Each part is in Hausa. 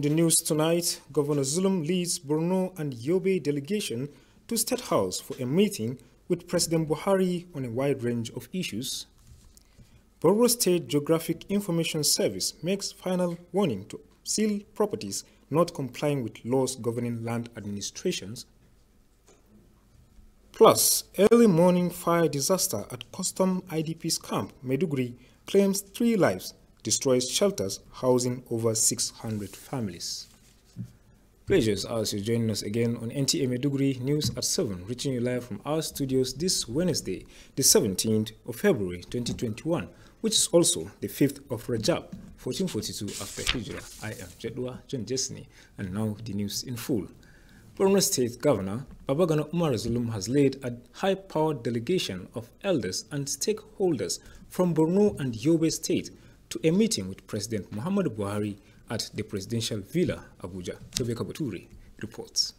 the news tonight, Governor Zulum leads Borno and Yobe delegation to State House for a meeting with President Buhari on a wide range of issues. Borno State Geographic Information Service makes final warning to seal properties not complying with laws governing land administrations. Plus, early morning fire disaster at Custom IDP's camp, Maiduguri, claims 3 lives, destroys shelters housing over 600 families. Pleasures as you join us again on NTA Maiduguri News at 7, reaching you live from our studios this Wednesday, the 17th of February 2021, which is also the 5th of Rajab, 1442 after Hijrah. I am Jedwa John Jesney, and now the news in full. Borno State Governor Babagana Umar Zulum has led a high-powered delegation of elders and stakeholders from Borno and Yobe State to a meeting with President Muhammadu Buhari at the Presidential Villa, Abuja. Rebecca Baturi reports.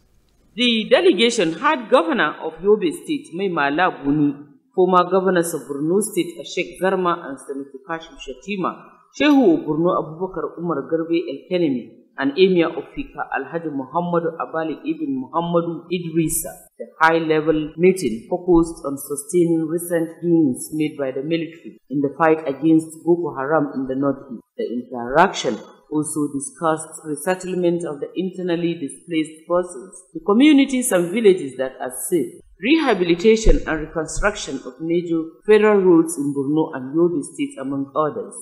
The delegation had Governor of Yobe State, Maimala Buni, former governors of Borno State, Sheikh Garma and Senator Kashim Shatima, Shehu Borno Abubakar Umar Garbe El Kenemi, and Emir of Fika Alhaji Muhammadu Abali Ibn Muhammadu Idrisa. The high-level meeting focused on sustaining recent gains made by the military in the fight against Boko Haram in the northeast. The interaction also discussed resettlement of the internally displaced persons, the communities and villages that are safe, rehabilitation and reconstruction of major federal roads in Borno and Yobe State, among others.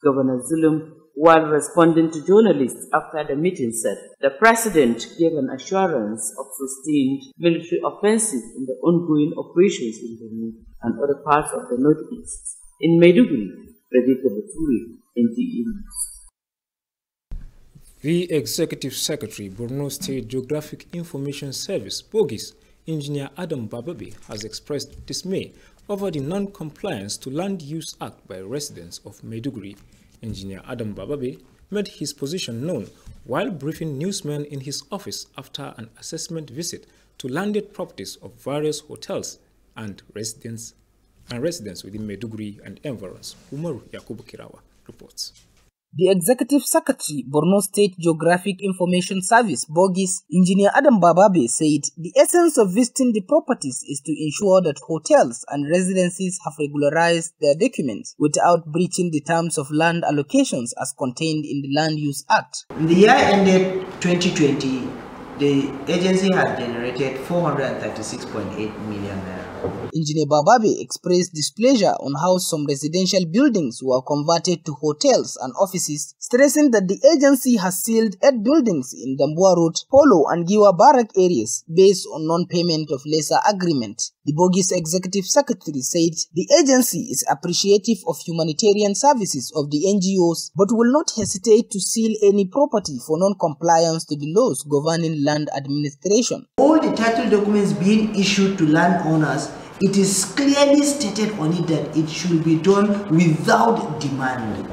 Governor Zulum, while responding to journalists after the meeting, said the president gave an assurance of sustained military offensive in the ongoing operations in Borno and other parts of the northeast. In Maiduguri, Rebecca Baturi, NTA News. The Executive Secretary, Borno State Geographic Information Service, BOGIS, Engineer Adam Bababe, has expressed dismay over the non-compliance to Land Use Act by residents of Maiduguri. Engineer Adam Bababe made his position known while briefing newsmen in his office after an assessment visit to landed properties of various hotels and residents within Maiduguri and environs. Umaru Yakubu Kirawa reports. The Executive Secretary, Borno State Geographic Information Service, BOGIS, Engineer Adam Bababe, said the essence of visiting the properties is to ensure that hotels and residences have regularized their documents without breaching the terms of land allocations as contained in the Land Use Act. In the year ended 2020, the agency has generated 436.8 million naira. Engineer Bababe expressed displeasure on how some residential buildings were converted to hotels and offices, stressing that the agency has sealed 8 buildings in Dambua Road, Polo and Giwa Barak areas based on non-payment of lesser agreement. The BOGIS Executive Secretary said the agency is appreciative of humanitarian services of the NGOs but will not hesitate to seal any property for non-compliance to the laws governing land administration. All the title documents being issued to landowners, it is clearly stated on it that it should be done without demand.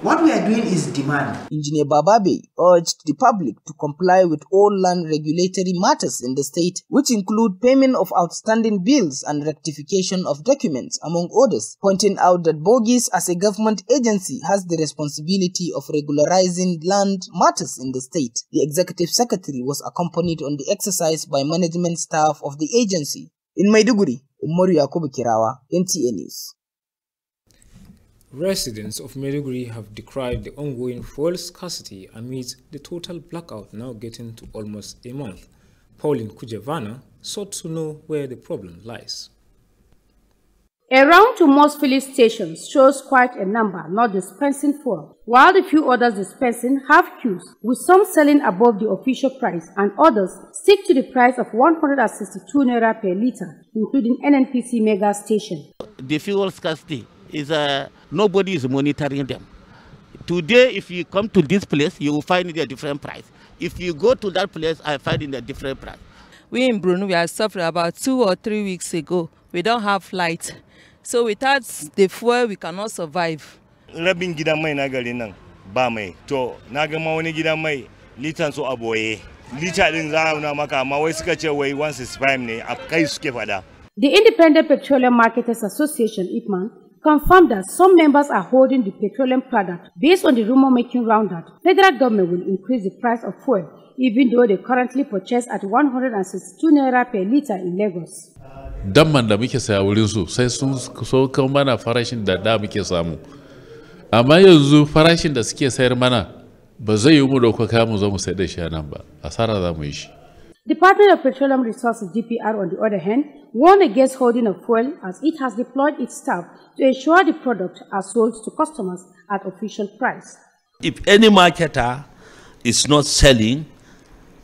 What we are doing is demand. Engineer Bababe urged the public to comply with all land regulatory matters in the state, which include payment of outstanding bills and rectification of documents, among others, pointing out that BOGIS as a government agency has the responsibility of regularizing land matters in the state. The Executive Secretary was accompanied on the exercise by management staff of the agency. In Maiduguri, Umaru Yakubu Kirawa, NTA News. Residents of Maiduguri have decried the ongoing fuel scarcity amid the total blackout now getting to almost a month. Pauline Kujevana sought to know where the problem lies. A round to most filling stations shows quite a number not dispensing fuel, while the few others dispensing have queues, with some selling above the official price and others stick to the price of 162 naira per litre, including NNPC mega station. The fuel scarcity is nobody is monitoring them. Today, if you come to this place, you will find it a different price. If you go to that place, I find it a different price. We in Brunei, we are suffering about 2 or 3 weeks ago. We don't have light. So without the fuel, we cannot survive. Rabin gidan mai na gari nan ba mai. To na ga ma wani gidan mai litan su aboye. Lita din za a maka amma wai suka ce wai 165 ne a kai suke fada. The Independent Petroleum Marketers Association, IPMAN, confirmed that some members are holding the petroleum product based on the rumor-making round that federal government will increase the price of fuel, even though they currently purchase at 162 naira per litre in Lagos. Damman da muke saya wurin su sai sun so kan mana farashin da muke samu. Amma yanzu farashin da suke sayar mana ba zai yi mu dauka kaya mu zo mu sayar da shi nan ba. Asara za mu yi shi. Department of Petroleum Resources DPR, on the other hand, warned against holding of fuel as it has deployed its staff to ensure the product are sold to customers at official price. If any marketer is not selling,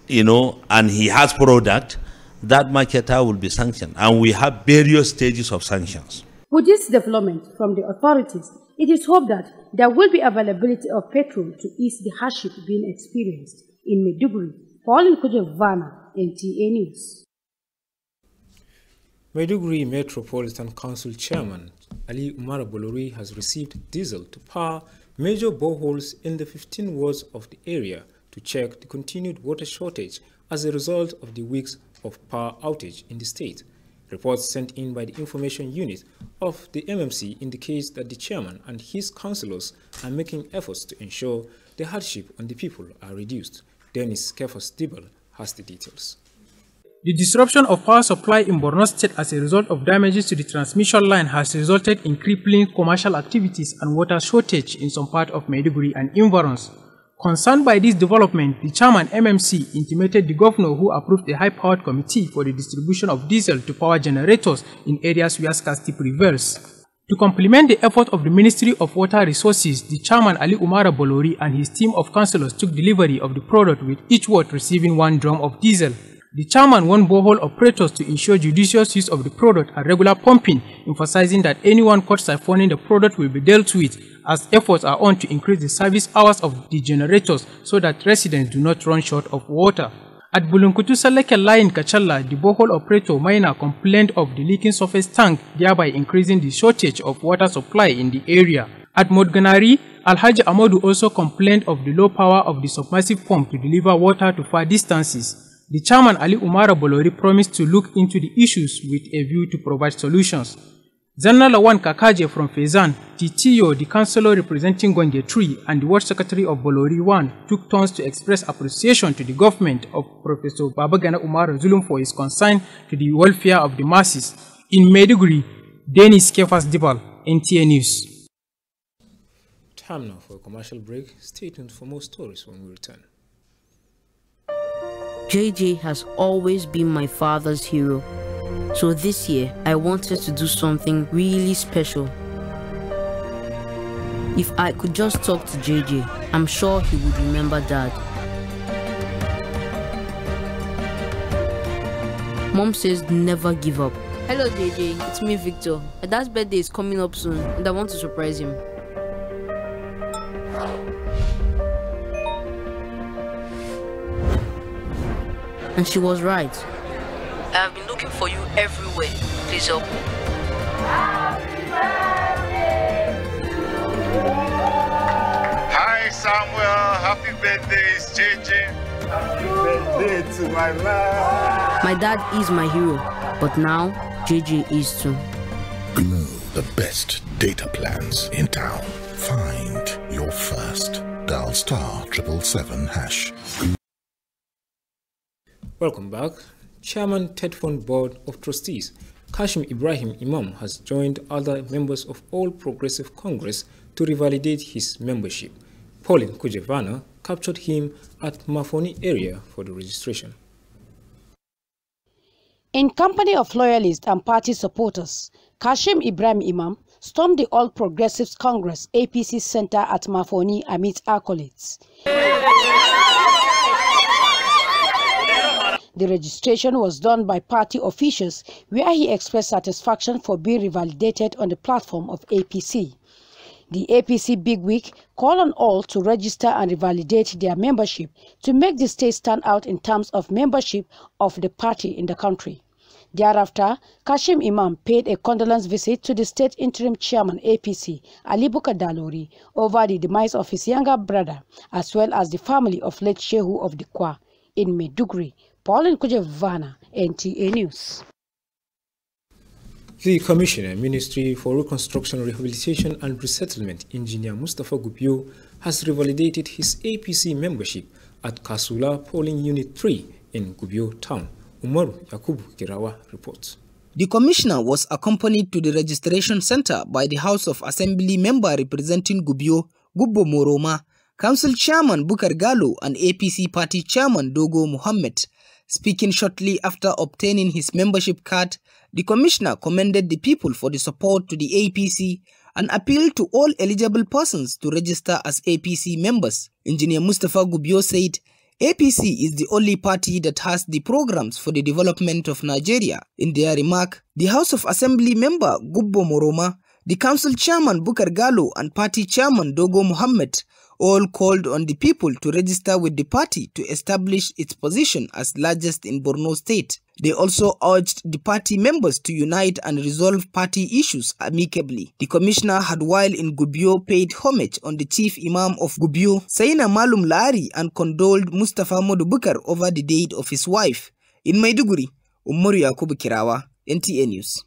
and he has product, that marketer will be sanctioned. And we have various stages of sanctions. With this development from the authorities, it is hoped that there will be availability of petrol to ease the hardship being experienced in Maiduguri. Pauline Kujevana, NTA News. Maiduguri Metropolitan Council Chairman Ali Umar Bolori has received diesel to power major boreholes in the 15 wards of the area to check the continued water shortage as a result of the weeks of power outage in the state. Reports sent in by the Information Unit of the MMC indicates that the chairman and his councillors are making efforts to ensure the hardship on the people are reduced. Dennis Kefas Dibal has the details. The disruption of power supply in Borno State as a result of damages to the transmission line has resulted in crippling commercial activities and water shortage in some part of Maiduguri and environs. Concerned by this development, the chairman MMC intimated the governor who approved a high-powered committee for the distribution of diesel to power generators in areas where scarcity prevails. To complement the effort of the Ministry of Water Resources, the chairman Ali Umar Bolori and his team of councillors took delivery of the product, with each ward receiving 1 drum of diesel. The chairman warned borehole operators to ensure judicious use of the product and regular pumping, emphasizing that anyone caught siphoning the product will be dealt with, as efforts are on to increase the service hours of the generators so that residents do not run short of water. At Bulunkutu Saleke Line Kachalla, the borehole operator Maina complained of the leaking surface tank, thereby increasing the shortage of water supply in the area. At Modganari, Alhaji Amodu also complained of the low power of the submersive pump to deliver water to far distances. The chairman Ali Umar Bolori promised to look into the issues with a view to provide solutions. Zanna Lawan Kakaje from Fezan, Titiyo, the councillor representing Gwange 3, and the ward secretary of Bolori 1 took turns to express appreciation to the government of Professor Babagana Umar Zulum for his concern to the welfare of the masses. In Maiduguri, Dennis Kefas Dibal, NTA News. Time now for a commercial break. Stay tuned for more stories when we return. JJ has always been my father's hero. So this year, I wanted to do something really special. If I could just talk to JJ, I'm sure he would remember Dad. Mom says never give up. Hello JJ, it's me Victor. My dad's birthday is coming up soon and I want to surprise him. And she was right. I have been looking for you everywhere. Please help me. Hi Samuel, happy birthday, it's JJ. Happy birthday to my man. My dad is my hero, but now JJ is too. Glow, the best data plans in town. Find your first. Dial *777#. Welcome back. Chairman Tedfund Board of Trustees Kashim Ibrahim Imam has joined other members of All Progressive Congress to revalidate his membership. Pauline Kujevana captured him at Mafoni area for the registration. In company of loyalists and party supporters, Kashim Ibrahim Imam stormed the All Progressives Congress APC Center at Mafoni amid accolades. The registration was done by party officials, where he expressed satisfaction for being revalidated on the platform of APC. The APC bigwig called on all to register and revalidate their membership to make the state stand out in terms of membership of the party in the country. Thereafter, Kashim Imam paid a condolence visit to the state interim chairman APC, Ali Bukar Dalori, over the demise of his younger brother, as well as the family of late Shehu of the Kwa in Maiduguri. Pauline Kujevana, NTA News. The Commissioner, Ministry for Reconstruction, Rehabilitation and Resettlement, Engineer Mustafa Gubio, has revalidated his APC membership at Kasula Polling Unit 3 in Gubio Town. Umaru Yakubu Kirawa reports. The commissioner was accompanied to the registration center by the House of Assembly member representing Gubio, Gubbo Moroma, Council Chairman Bukar Gallo and APC Party Chairman Dogo Mohammed. Speaking shortly after obtaining his membership card, the commissioner commended the people for the support to the APC and appealed to all eligible persons to register as APC members. Engineer Mustafa Gubio said, APC is the only party that has the programs for the development of Nigeria. In their remark, the House of Assembly member Gubbo Moroma, the Council Chairman Bukar Gallo and Party Chairman Dogo Mohammed all called on the people to register with the party to establish its position as largest in Borno State. They also urged the party members to unite and resolve party issues amicably. The commissioner had while in Gubio paid homage on the chief imam of Gubio, Saina Malum Lari, and condoled Mustafa Modu Bukar over the death of his wife. In Maiduguri, Umaru Yakubu Kirawa, NTA News.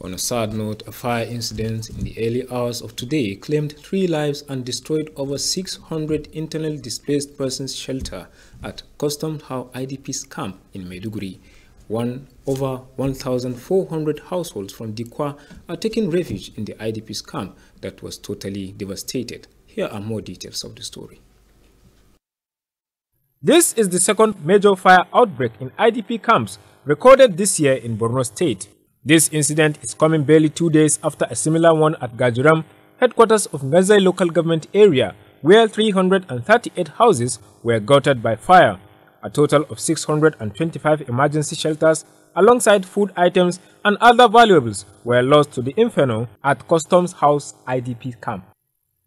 On a sad note, a fire incident in the early hours of today claimed 3 lives and destroyed over 600 internally displaced persons shelter at Custom House IDP's camp in Maiduguri. Over 1,400 households from Dikwa are taking refuge in the IDP's camp that was totally devastated. Here are more details of the story. This is the second major fire outbreak in IDP camps recorded this year in Borno State. This incident is coming barely 2 days after a similar one at Gajuram, headquarters of Ngazai local government area, where 338 houses were gutted by fire. A total of 625 emergency shelters, alongside food items and other valuables, were lost to the inferno at Customs House IDP camp.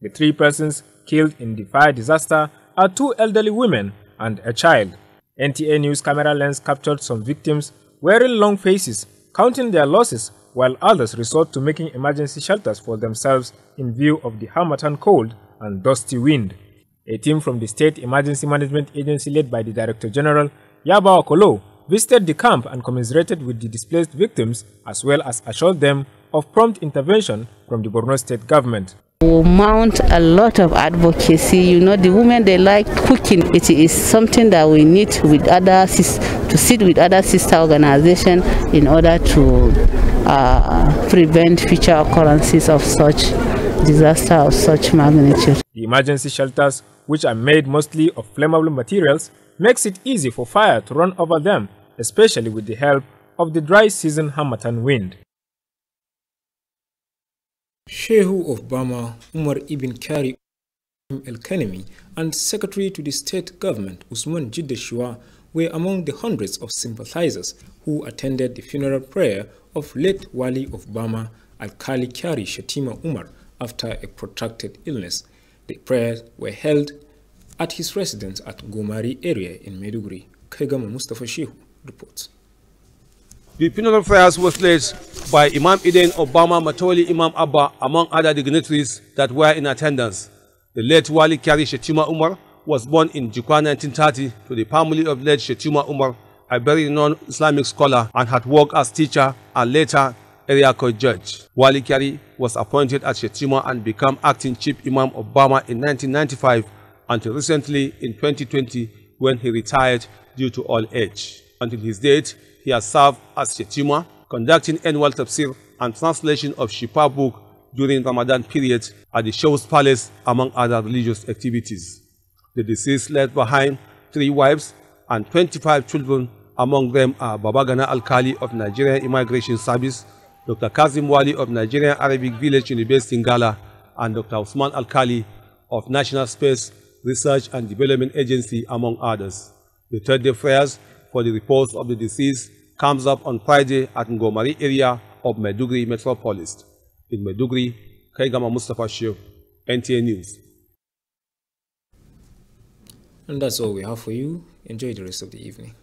The 3 persons killed in the fire disaster are 2 elderly women and a child. NTA News camera lens captured some victims wearing long faces, counting their losses, while others resort to making emergency shelters for themselves in view of the Harmattan cold and dusty wind. A team from the State Emergency Management Agency led by the Director General, Yabawa Kolo, visited the camp and commiserated with the displaced victims as well as assured them of prompt intervention from the Borno State government. We mount a lot of advocacy. You know, the women, they like cooking. It is something that we need with other to sit with other sister organizations in order to prevent future occurrences of such disaster of such magnitude. The emergency shelters, which are made mostly of flammable materials, makes it easy for fire to run over them, especially with the help of the dry season Harmattan wind. Shehu of Bama, Umar Ibn Kari El-Kanemi, and Secretary to the State Government, Usman Jiddeshua, were among the hundreds of sympathizers who attended the funeral prayer of late Wali of Bama, Al-Kali Kyari Shatima Umar, after a protracted illness. The prayers were held at his residence at Gomari area in Maiduguri. Kaigama Mustafa Shehu reports. The funeral prayers was led by Imam Eden Obama Matoli Imam Abba, among other dignitaries that were in attendance. The late Wali Kyari Shatima Umar was born in Jukwa 1930 to the family of late Shatima Umar, a very known Islamic scholar, and had worked as teacher and later area court judge. Wali Kyari was appointed as Shatima and became acting chief Imam of Bama in 1995 until recently in 2020 when he retired due to old age. Until his death, he has served as Shatima, conducting annual tafsir and translation of Shifa book during Ramadan period at the Shaw's Palace, among other religious activities. The deceased left behind 3 wives and 25 children. Among them are Babagana Alkali of Nigerian Immigration Service, Dr. Kazim Wali of Nigerian Arabic Village University in Gala, and Dr. Usman Alkali of National Space Research and Development Agency, among others. The 3rd-day prayers for the repose of the deceased comes up on Friday at Ngomari area of Maiduguri Metropolis. In Maiduguri, Kaigama Mustafa Shehu, NTA News. And that's all we have for you. Enjoy the rest of the evening.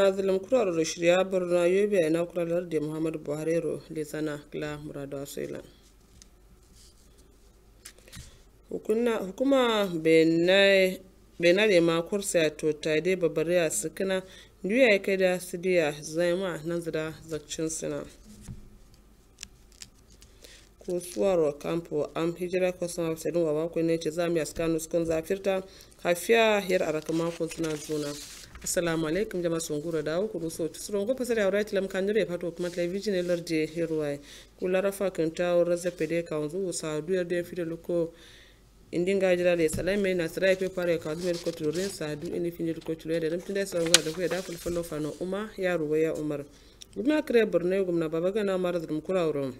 gwamna zulum kurar da shirya birna yobe na kuralar da muhammadu buhari ro lezana kla muradu asailan hukuma benare ma kursa to tade babariya sukuna duya ya kai da sidiya zaima nan zida zakcin suna ko suwaro kampo am hijira ko sama sedin wa ko ne ce zamu ya skanu skon zafirta hafiya hiyar araka mako suna zuna assalamu alaikum jama'a sun gura dawo ku so tsron go fasara right lam kanure fato kuma television larde hirwai kula rafa kan tawo razapede ka unzu sa duya da fide luko indinga jira le salame na srai pe pare ka dumer ko turin sa du ini finir ko turin da rumtin da sauran da ku da fulfullo fano umma ya ruwaya umar gumna kare borno gumna babaga na mar zum kurawro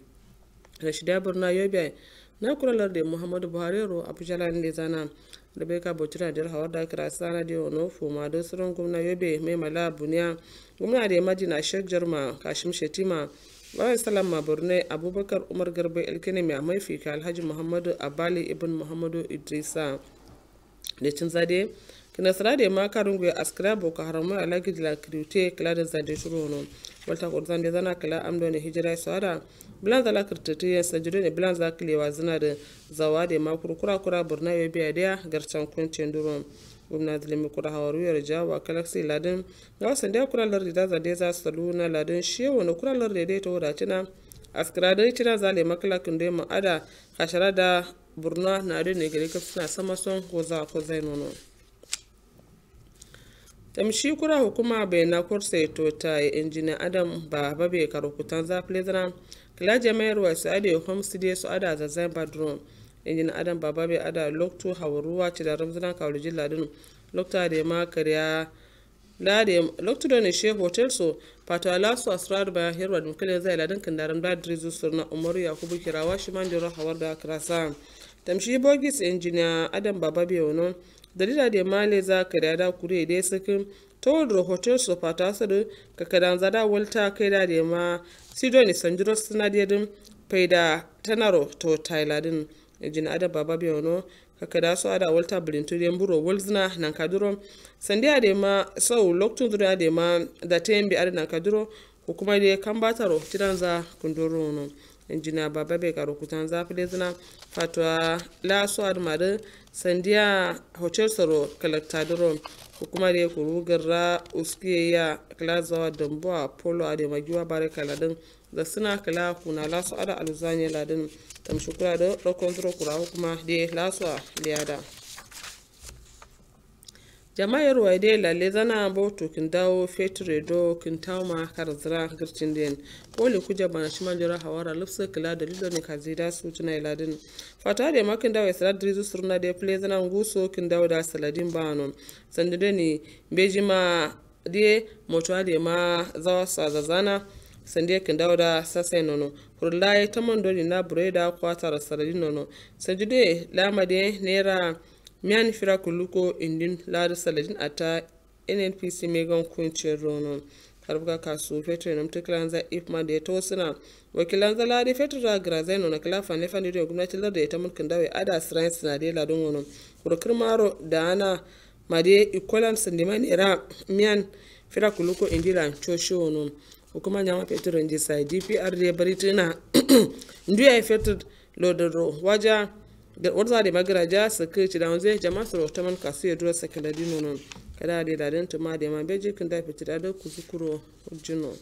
rashida borno yobe na kuralar da muhammadu buhari ro abujalan da zana da bai ka bautura da hawar da kira sana da ono fuma da sauran gumna yobe mai mala buniya gumna da madina shek jarma kashim shetima bayan salama borno abubakar umar garba elkene mai maifika alhaji muhammadu abali ibn muhammadu idrisa da cin zade kina sara da ma karun goya askara boko haram alagi da kirute kala da zade shuru no walta ko zande zana kala amdo ne hijira sawada bilan zala kirtete ya sajudo ne bilan za kilewa zina da zawa da ma kurkura kura borno ya biya da garcan kuncin duron gwamna zalimi kura hawaruyar jawa galaxy ladin ga wasan da kuralar da zade za su salu na ladin shewa na kuralar da dai ta wadacina askara da cira zale makalakin da ma ada kashara da burna na da ne gari kafina sama son ko za ko zai nono tamshi kura hukuma bai na kursa to ta injiniya adam ba babe karukutan zafile zana kila jami'ar wasu ade homestay su ada zazzan badron injiniya adam ba babe ada lokto hawaruwa ci da ramzana kawalujin ladin lokta da ma kariya lokto da ne she hotel so pato alasu asrar ba herwa dukkan zai ladin kandaram da drizu surna umaru yakubu kirawa shi man jiro hawar da krasa tamshi bogis injiniya adam ba babe wono dalila da male za ka da kure da sakin tawar hotel so fata su da kakadan zada walta kai da ma sidoni sanjiro sinadiyadin faida tanaro to thailandin jin ada baba biyono kakada so ada walta brintorian buro walzna nan kaduro sandiya da ma sau loktun dura da ma da tembi ada nan kaduro hukuma da kan bataro tiranza kundoro no injina baba be karo kutan zafile zina fatwa la so admare sandiya hotel saro kalakta duro hukuma da kuru garra uskiya klazawa dambo apollo ade magiwa bare kaladin da suna kala kuna lasu ada alzanya ladin tamshukura da rokon zuro kura hukuma da lasu liyada jama'ar waide lalle zana bautu kin dawo feture do kin tauma karzira gircin den wole kuja bana shiman jira hawara lufsa kila da lido ne kazida su tuna iladin fata da makin dawo isra drizu surna da play zana nguso kin dawo da saladin bano sandide ne bejima die motwa da ma zawa sa zazana sande kin dawo da sasai nono hurlai tamando ni na bureda kwata saladin nono sanjude lamade nera miyan fira kuluko indin lada saladin ata nnpc megan kuncin rono karbuka kasu fetur na mutuklan za ifma da ya to suna wakilan za ladi fetur da grazai na kala fane fane da gwamnati larda ya ta mulkin dawai ada siran sinadai ladin wani kurkur maro da ana made ikolan sandiman ira miyan fira kuluko indira coshi wani hukuma nyama fetur inji sai dpr da bari tuna nduya ya fetur lodaro waja da urza da magaraja su kai ci da wanzu jama'a su rota man kasu ya dura sakala dino non kada da dadin tuma da ma beji kin da fiti da kuzukuro jino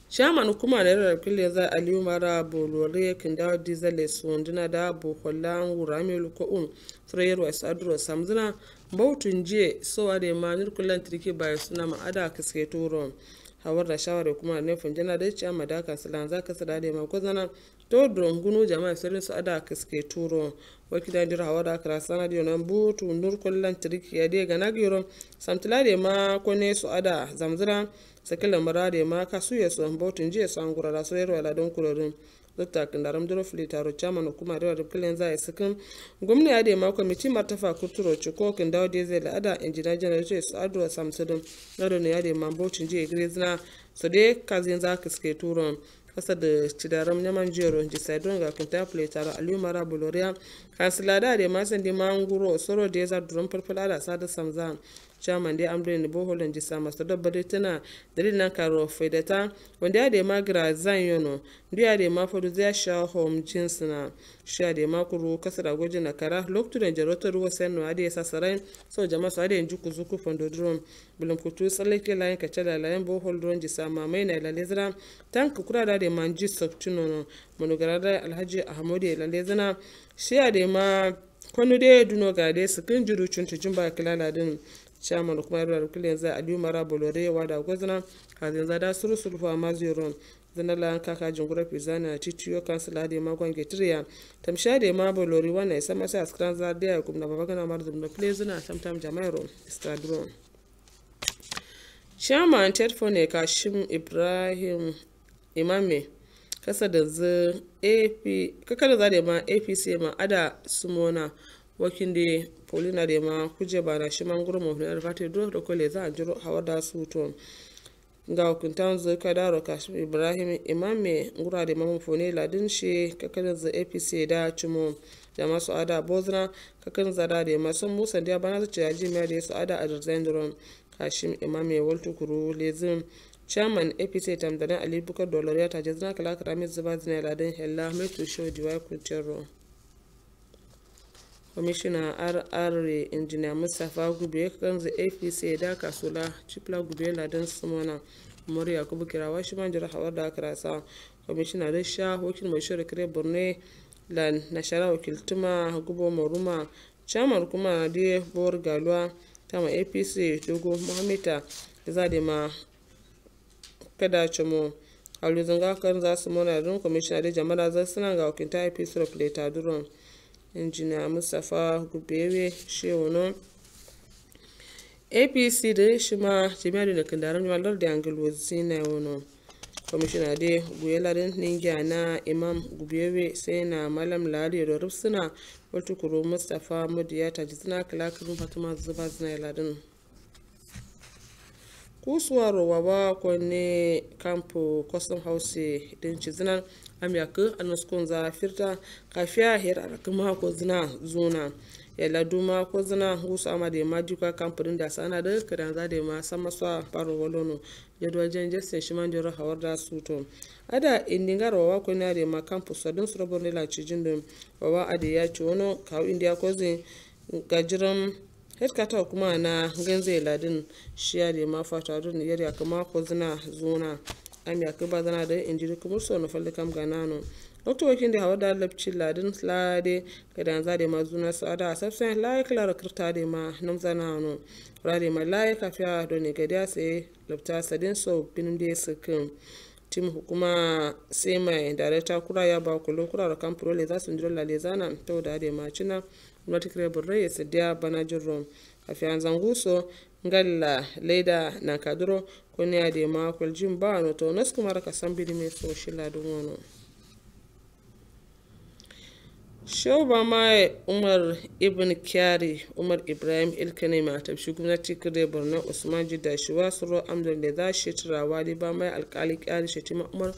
shaman hukuma da rar kille za aliyu mara bolore kin da diesel su ndina da bo kollan wurame luko trayero asadro samzina bautun je so da ma nirkulan trike ba suna ma ada kaske turo hawar da shawara kuma ne funjina da ci amma da kasalan za ka sada da ma ko zana to drongunu jama'a sirrin su ada kaske turo wakida dir hawara krasana dio nan butu nur kullan triki ya de gana giro samtila de ma ko ne su ada zamzira sakala marade ma kasu ya su botun je san gurara so yero la don kulorin dr kandaram duro filitaro chairman kuma da rubkulin za ya sakin gwamnati ya de ma committee martafa kuturo chiko kin dawo de zai ada engineer general su ado samsudin nado ne ya de ma botun je grezna so de kazin za kaske turo kasa da cidaram nyaman jero ji saidon ga kunta pletara aliyu mara boloria kansilada da masan di manguro soro da za duron farfala da sada samza chairman dai ambre ne boholan ji sama so dabbare tana dalilin nan karo faidata wanda ya da magra zan yono ndiya da ma fodu zai sha home jinsna sha da ma kuru kasara goje na kara loktu da jarotar ruwa sanno ade ya sasarai so jama'a su ade yanju ku zuku fondo drum bulum kutu sallake layin kace da layin bohol don ji sama mai na lalezra tanka kura da manji saktuno monogara da alhaji ahmadu lalezna shi da ma kwanu da duno ga da su kin jiru cunta jumba kilala din chairman kuma yaro kullen za aliyu mara bolore wa da gwazna kazin za da surusulfa maziron zanala kaka jingura pizana titiyo kansila da ma gwange triya tamsha da ma bolori wannan isa masa askran za da ya kuma baba kana mar zumna plezuna tamtam jamairo stadron chairman tetfone kashim ibrahim imame kasa da za da ma apc ma ada sumona wakin da polina da ma kuje ba na shiman gurmu na fate do da kole za a jiro hawar da su to ga hukuntan zai ka daro kashim ibrahim imame ngura da mamu fone ladin shi kakan za apc da cimo da masu ada bozna kakan zada da masu musa da bana zuci yaji mai da su ada a zendron kashim imame waltu kuru lezin chairman apc tamdana ali bukar dollar ya taje zina kala karamin zuba zina ladin hella mai tusho diwai kuntero Commissioner RR Engineer Mustapha Gube kan za APC da kasula Chipla Gube ladan Simona Umar Yakubu Kirawa shi man jira hawar da karasa Commissioner da sha wakil mai shirin kare Borne lan nashara wakiltuma Gubo Maruma Chairman kuma da Bor Galwa tama APC Dogo Muhammad za da ma kada chamo halu zanga kan za Simona don Commissioner da jama'a za suna ga wakilta APC Repleta Duron Engineer Mustapha Gubewe Shewono APC da shi ma jami'ar da kandaran jawalar da Anglozi na wono Commissioner da Guyelarin Ninja na Imam Gubewe sai na Malam Lari da Rufsuna wata kuro Mustapha Mudiya ta jizna kalakarin Fatima Zuba zina ladin kusuwaro wawa kone kampo custom house din cizinan amyaka anuskun za firta kafiya hira kuma ko zina zuna yalla duma ko zina husu ama da majuka kamfanin da sana da kadan za da ma sama sa faro walono jadwajen jessen shiman jiro hawar da suto ada indingar wawa ko na da ma campus sadin surobon la cijin dum wawa ade ya ci wono kawo india ko zin gajiran headquarter kuma na ganze ladin shiya da ma fata don yari kuma ko zina zuna amiya ka ba zana da injiri kuma so na falle kam ganano dr wakin da hawa da labci ladin lade kadan za da ma zuna su ada sabsan laye klara kirta da ma nam zana no rade ma laye kafiya don ne gadiya sai labta sadin so binin da sukin tim hukuma sai mai director kura ya ba ku lokura da kamfuro le za su jira lale zana to da ma cina gwamnati kare burrai ya sadiya bana jirron kafiyan zanguso ngalla leda na kaduro kone ade ma kwaljin ba no to nas kuma raka san bidi me so shila dun wono shoba mai umar ibn kyari umar ibrahim ilkane ma tabshi gwamnati kare borno usman jidda shi wasuro amdan da za shi turawa da ba mai alkali kyari shi tima umar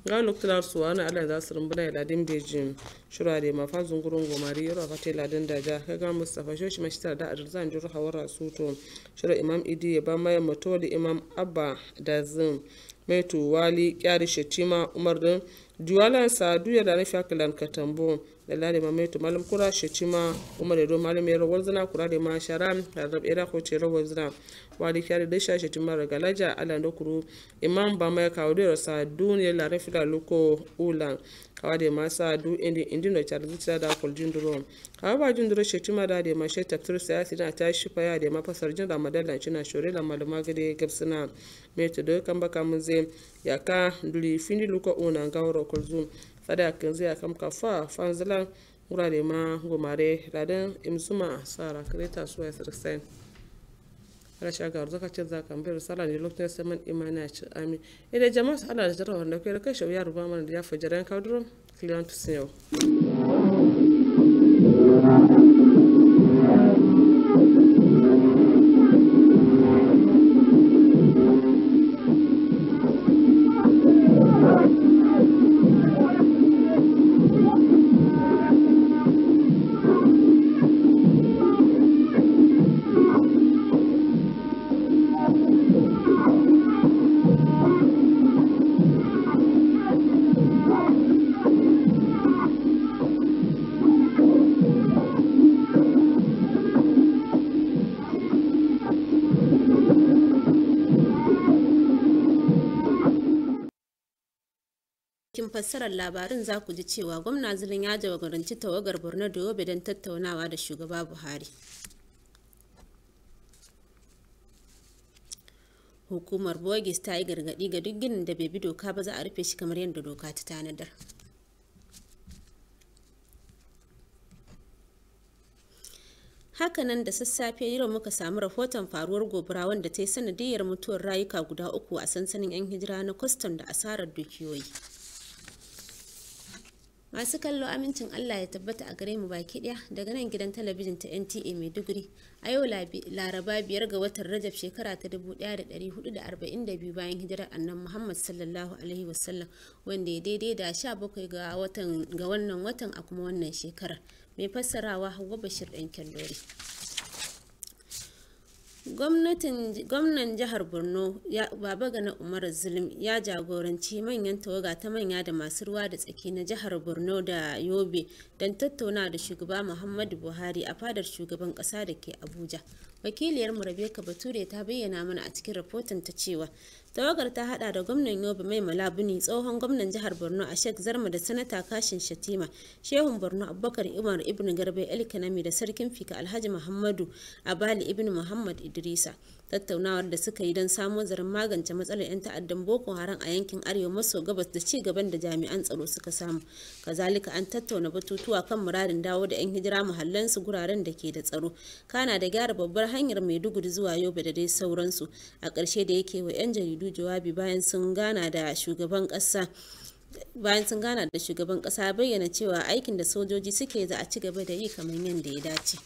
ga lokacin su wani ala za su rumbuna da ladin bejin shura da mafa zungurun gomari yaro fate ladin daja kaga mustafa shoshi mashi da arzan juru hawara suto shura imam idi ya ba mai moto da imam abba da zin mai wali kyari shetima umar din duwalan sa duya da nafi akalan katambo da lade ma mai malam kura shetima umar da malam yaro walzana kura da ma sharan da rab era ko ce rawar zina wali kyari da sha shetima ragalaja ala da kuru imam ba mai kawo da sa duniya la rafi da loko ulan kawa da ma sa du indi no char zuciya da kuljin duro kawa ba jin duro shetima da ma she tafsir siyasi na ta shi fa ya da ma fasar jin ramadan na cina shore da malama gade gabsina mai to da kan baka mun zai ya ka duli fini luko una gawro kulzum sada kan zai kam ka fa fanzala wurare ma gomare ladan imzuma sara kreta suwa sirsen rasha ga zaka ce za kan bayar sala ne lokacin saman imani ci amin idan jama'a Allah da jarawa da kai kai shawiya ruba mana da ya fajaran kaduro client sale cikin fassarar labarin za ku ji cewa gwamna Zulum ya jagoranci tawagar Borno da Yobe don tattaunawa da shugaba Buhari. Hukumar Bogis ta yi gargaɗi ga duk ginin da bai bi doka ba za a rufe shi kamar yadda doka ta tanadar. Hakanan da sassafe yau muka samu rahoton faruwar gobara wanda ta yi sanadiyar mutuwar rayuka guda 3 a sansanin 'yan hijira na kwastam da asarar dukiyoyi. Masu kallo amincin Allah ya tabbata a gare mu baki daya daga nan gidan talabijin ta NTA Maiduguri a yau Laraba 5 ga watan Rajab shekara ta 1442 bayan hijirar Annabi Muhammad sallallahu alaihi wasallam wanda ya daidai da 17 ga wannan watan a kuma wannan shekarar. Mai fassarawa Hauwa Bashir ɗan Kyallori. Gwamnan jihar Borno Babagana Umar Zulum ya jagoranci manyan tawaga ta manya da masu ruwa da tsaki na jihar Borno da Yobe don tattauna da shugaba Muhammadu Buhari a fadar shugaban kasa da ke Abuja. Wakiliyar mu Rebecca Bature ta bayyana mana a cikin rahoton ta cewa tawagar ta hada da gwamnan Yobe Mai Malabuni, tsohon gwamnan jihar Borno Ashek Zarma da sanata Kashin Shatima, Shehun Borno Abubakar Umar Ibn Garbe El Kanami da sarkin Fika Alhaji Muhammadu Abali Ibn Muhammad Idrisa. Tattaunawar da suka yi don samo zaren magance matsalar 'yan ta'addan Boko Haram a yankin Arewa maso gabas da ci gaban da jami'an tsaro suka samu. Kazalika an tattauna batutuwa kan muradin dawo da 'yan hijira muhallansu guraren da ke da tsaro. Kana da gyara babbar hanyar Maiduguri zuwa Yobe da dai sauransu. A ƙarshe da yake wa 'yan jaridu jawabi bayan sun gana da shugaban ƙasa. Bayyana cewa aikin da sojoji suke za a ci gaba da yi kamar yadda ya dace.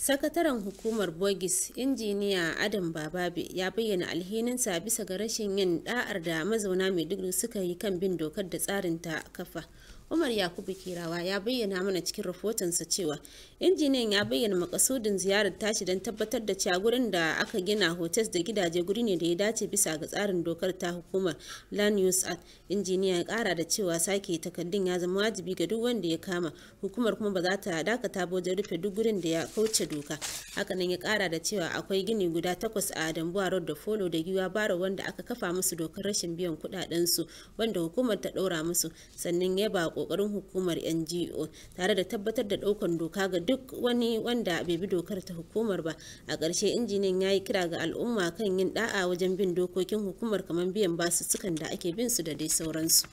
Sakataren hukumar Bogis, Injiniya Adam Bababe, ya bayyana alhininsa bisa ga rashin yin da'ar da mazauna Maiduguri suka yi kan bin dokar da tsarin ta kafa. Umar Yakubu Kirawa ya bayyana mana cikin rahotonsa cewa injiniyan ya bayyana makasudin ziyarar tashi don tabbatar da cewa gurin da aka gina hotels da gidaje guri ne da ya dace bisa ga tsarin dokar ta hukumar Land Use Act. Injiniya ya kara da cewa sake takaddun ya zama wajibi ga duk wanda ya kama, hukumar kuma ba za ta dakata ba wajen rufe duk gurin da ya kauce doka. Hakanan ya kara da cewa akwai gini guda 8 a Dambuwa Road da Folo da Giwa Baro wanda aka kafa musu dokar rashin biyan kudaden su wanda hukumar ta daura musu, sannan ya ba kokarin hukumar NGO tare da tabbatar da daukan doka ga duk wani wanda bai bi dokar ta hukumar ba. A ƙarshe injiniyan ya yi kira ga al'umma kan yin da'a wajen bin dokokin hukumar kamar biyan basussukan da ake bin su da dai sauransu.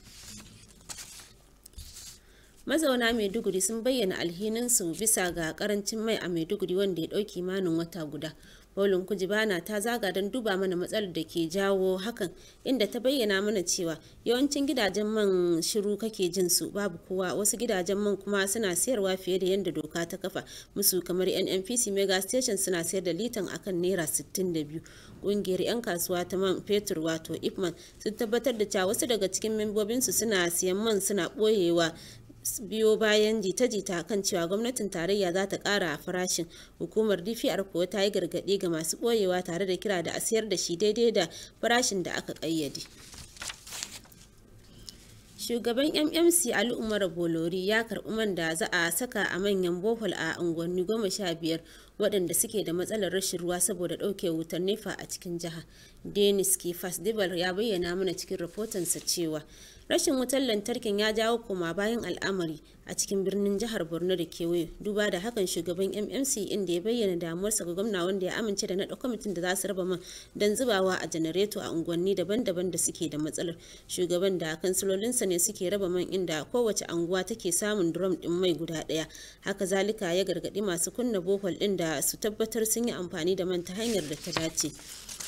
Mazauna Maiduguri sun bayyana alhininsu bisa ga karancin mai a Maiduguri wanda ya ɗauki kimanin wata guda. Paulin Kujibana ta zaga don duba mana matsalar da ke jawo hakan, inda ta bayyana mana cewa yawancin gidajen man shiru kake jin su babu kowa, wasu gidajen man kuma suna sayarwa fiye da yadda doka ta kafa musu, kamar NNPC Mega Station suna sayar da litan akan naira 62. Ƙungiyar 'yan kasuwa ta man fetur wato IPMAN sun tabbatar da cewa wasu daga cikin membobinsu suna siyan man suna ɓoyewa biyo bayan jita-jita kan cewa gwamnatin tarayya za ta ƙara a farashin. Hukumar DPR kuwa ta yi gargaɗi ga masu ɓoyewa tare da kira da a siyar da shi daidai da farashin da aka ƙayyade. Shugaban MMC Ali Umar Bolori ya karɓi man da za a saka a manyan bohol a unguwanni 15 waɗanda suke da matsalar rashin ruwa saboda ɗauke wutar nefa a cikin jiha. Dennis Kifas Dibal ya bayyana mana cikin rahotonsa cewa rashin wutar lantarkin ya jawo koma bayan al'amari a cikin birnin jihar Borno da kewaye. Duba da hakan shugaban MMC inda ya bayyana damuwarsa ga gwamna wanda ya amince da naɗa kwamitin da za su raba man don zubawa a janareto a unguwanni daban-daban da suke da matsalar. Shugaban da kansilolinsa ne suke raba man inda kowace anguwa take samun drum ɗin mai guda ɗaya. Haka zalika ya gargaɗi masu kunna bohol ɗin da su tabbatar sun yi amfani da man ta hanyar da ta dace.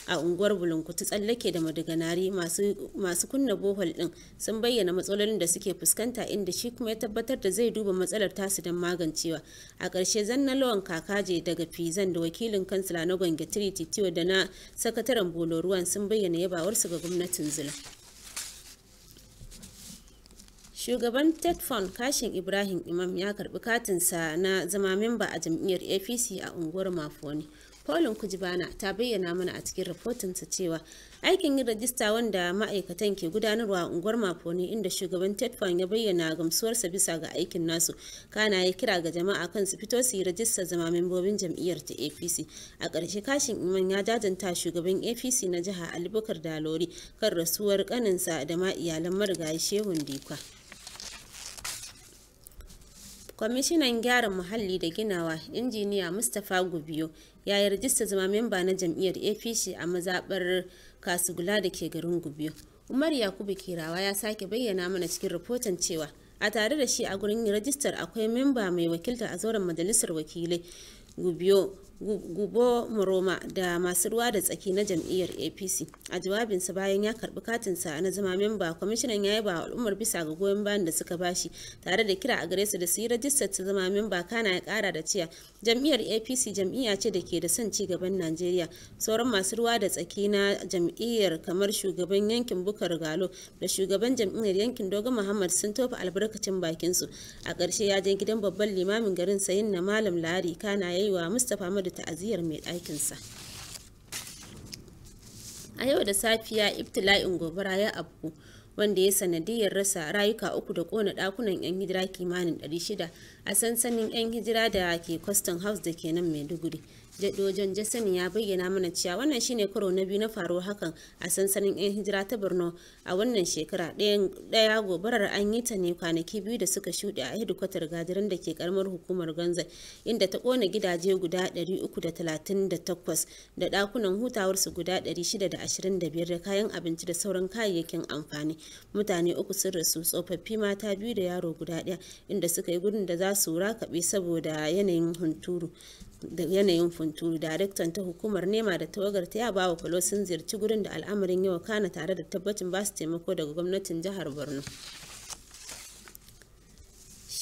A unguwar Bulunkutu tsallake da Madaganari masu kunna bohol din sun bayyana matsalolin da suke fuskanta, inda shi kuma ya tabbatar da zai duba matsalar tasu don magancewa. A ƙarshe Zanna Lawan Kakaje daga Fizan da wakilin kansila na Gwange Titiwa da na sakataren Boloruwan sun bayyana yabawarsu ga gwamnatin Zula. Shugaban TETFON Kashin Ibrahim Imam ya karbi katinsa na zama memba a jam'iyyar APC a unguwar Mafoni. Paulin Kujibana ta bayyana mana a cikin rahotonsa cewa aikin yin rajista wanda ma'aikatan ke gudanarwa a unguwar Mafoni inda shugaban TETFAN ya bayyana gamsuwarsa bisa ga aikin nasu. Kana ya kira ga jama'a kan su fito su yi rajista zama membobin jam'iyyar ta APC. A ƙarshe Kashin Iman ya jajanta shugaban APC na jiha Alibukar Dalori kan rasuwar kaninsa da ma iyalan marigayi Shehun Dikwa. Kwamishinan gyaran muhalli da ginawa injiniya Mustapha Gubiyo ya yi rajista zama memba na jam'iyyar APC a mazaɓar Kasugula da ke garin Gubiyo. Umar Yakubu Kirawa ya sake bayyana mana cikin rahoton cewa a tare da shi a gurin rajistar akwai memba mai wakilta a zauren majalisar wakilai Gubo Muroma da masu ruwa da tsaki na jam'iyyar APC. A jawabinsa bayan ya karbi katinsa na zama memba, kwamishinan ya yaba al'ummar bisa ga goyon bayan da suka bashi tare da kira a gare su da su yi rajistar ta zama memba. Kana ya kara da cewa jam'iyyar APC jam'iyya ce da ke da son ci gaban Najeriya. Sauran masu ruwa da tsaki na jam'iyyar kamar shugaban yankin Bukar Galo da shugaban jam'iyyar yankin Dogo Muhammad sun tofa albarkacin bakinsu. A ƙarshe ya je gidan babban limamin garin Sayin na Malam Lari kana yayi wa Mustapha da ta'aziyar mai ɗakinsa. A yau da safiya ibtila'in gobara ya afku wanda ya sanadiyar rasa rayuka 3 da kona ɗakunan 'yan hijira kimanin 600 a sansanin 'yan hijira da ke Custom House da ke nan Maiduguri. Jadojon Jasani ya bayyana mana cewa wannan shine karo na biyu na faruwar hakan a sansanin 'yan hijira ta Borno a wannan shekara. Ɗaya gobarar an yi ta ne kwanaki 2 da suka shuɗe a hedikwatar gadiran da ke karamar hukumar Ganza inda ta kona gidaje guda 338 da ɗakunan hutawarsu guda 625 da kayan abinci da sauran kayayyakin amfani. Mutane 3 sun rasu, tsofaffi mata 2 da yaro guda 1 inda suka yi gudun da za su rakaɓe saboda yanayin hunturu. Daraktan ta hukumar nema da tawagar ta ya bawa kwalo sun ziyarci gurin da al'amarin yawa kana tare da tabbacin ba su taimako daga gwamnatin jihar Borno.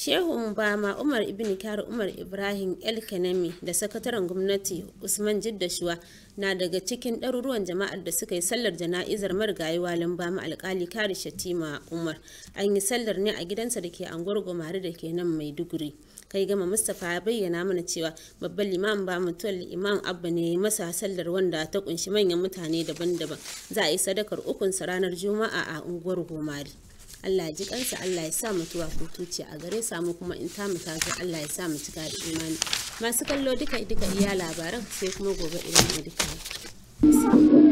Shehu Bama Umar Ibn Kari Umar Ibrahim El Kanemi da sakataren gwamnati Usman Jiddashuwa na daga cikin ɗaruruwan jama'ar da suka yi sallar jana'izar marigayi Walin Bama alkali Kari Shatima Umar. An yi sallar ne a gidansa da ke anguwar Gomari da ke nan Maiduguri. Kai gama Mustapha ya bayyana mana cewa babban limamin ba mutuwar Imam Abba ne masa sallar wanda ta kunshi manyan mutane daban-daban. Za a yi sadakar ukunsa ranar Juma'a a unguwar Gomari. Allah ya ji kansa, Allah ya sa mutuwa hutuci a gare samu kuma in ta mu tazo Allah ya sa mu cika da imani. Masu kallo duka iya labaran sai kuma gobe idan da duka.